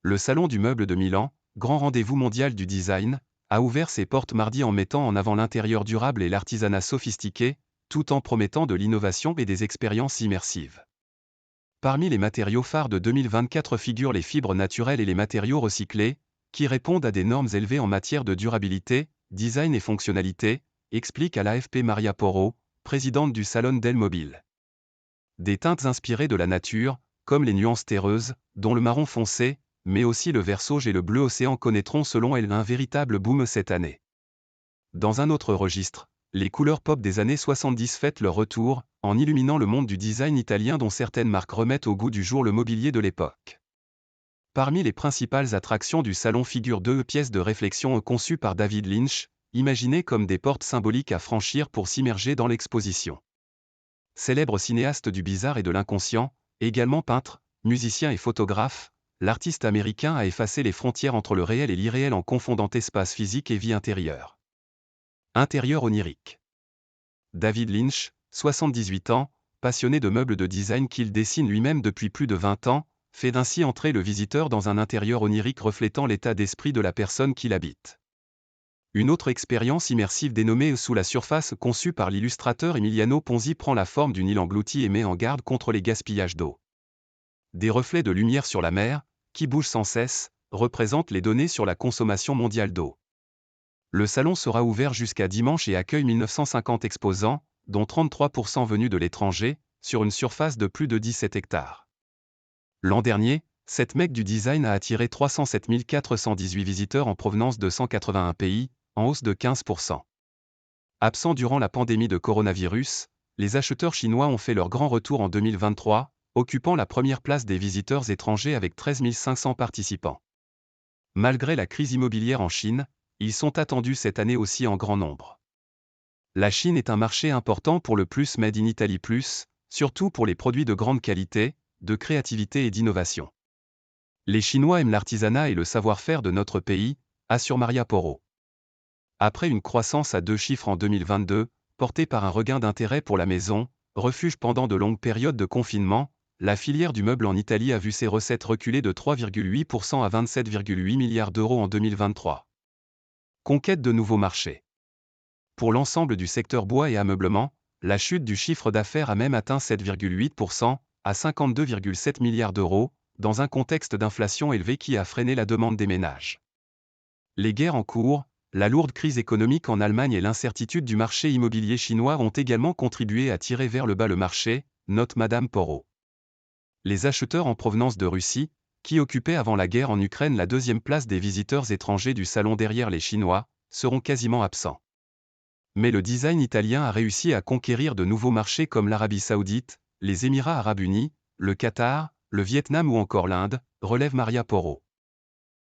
Le Salon du meuble de Milan, grand rendez-vous mondial du design, a ouvert ses portes mardi en mettant en avant l'intérieur durable et l'artisanat sophistiqué, tout en promettant de l'innovation et des expériences immersives. Parmi les matériaux phares de 2024 figurent les fibres naturelles et les matériaux recyclés, qui répondent à des normes élevées en matière de durabilité, design et fonctionnalité, explique à l'AFP Maria Porro, présidente du Salon del Mobile. Des teintes inspirées de la nature, comme les nuances terreuses, dont le marron foncé, mais aussi le vert sauge et le bleu océan connaîtront selon elle un véritable boom cette année. Dans un autre registre, les couleurs pop des années 70 fêtent leur retour, en illuminant le monde du design italien dont certaines marques remettent au goût du jour le mobilier de l'époque. Parmi les principales attractions du salon figurent deux pièces de réflexion conçues par David Lynch, imaginées comme des portes symboliques à franchir pour s'immerger dans l'exposition. Célèbre cinéaste du bizarre et de l'inconscient, également peintre, musicien et photographe, l'artiste américain a effacé les frontières entre le réel et l'irréel en confondant espace physique et vie intérieure. Intérieur onirique. David Lynch, 78 ans, passionné de meubles de design qu'il dessine lui-même depuis plus de 20 ans, fait ainsi entrer le visiteur dans un intérieur onirique reflétant l'état d'esprit de la personne qui l'habite. Une autre expérience immersive dénommée Sous la surface conçue par l'illustrateur Emiliano Ponzi prend la forme d'une île engloutie et met en garde contre les gaspillages d'eau. Des reflets de lumière sur la mer, qui bougent sans cesse, représentent les données sur la consommation mondiale d'eau. Le salon sera ouvert jusqu'à dimanche et accueille 1950 exposants, dont 33% venus de l'étranger, sur une surface de plus de 17 hectares. L'an dernier, cette mecque du design a attiré 307 418 visiteurs en provenance de 181 pays, en hausse de 15%. Absents durant la pandémie de coronavirus, les acheteurs chinois ont fait leur grand retour en 2023, occupant la première place des visiteurs étrangers avec 13 500 participants. Malgré la crise immobilière en Chine, ils sont attendus cette année aussi en grand nombre. La Chine est un marché important pour le plus Made in Italy plus, surtout pour les produits de grande qualité, de créativité et d'innovation. Les Chinois aiment l'artisanat et le savoir-faire de notre pays, assure Maria Porro. Après une croissance à 2 chiffres en 2022, portée par un regain d'intérêt pour la maison, refuge pendant de longues périodes de confinement, la filière du meuble en Italie a vu ses recettes reculer de 3,8% à 27,8 milliards d'euros en 2023. Conquête de nouveaux marchés. Pour l'ensemble du secteur bois et ameublement, la chute du chiffre d'affaires a même atteint 7,8%, à 52,7 milliards d'euros, dans un contexte d'inflation élevée qui a freiné la demande des ménages. Les guerres en cours, la lourde crise économique en Allemagne et l'incertitude du marché immobilier chinois ont également contribué à tirer vers le bas le marché, note Madame Porro. Les acheteurs en provenance de Russie, qui occupaient avant la guerre en Ukraine la deuxième place des visiteurs étrangers du salon derrière les Chinois, seront quasiment absents. Mais le design italien a réussi à conquérir de nouveaux marchés comme l'Arabie Saoudite, les Émirats Arabes Unis, le Qatar, le Vietnam ou encore l'Inde, relève Maria Porro.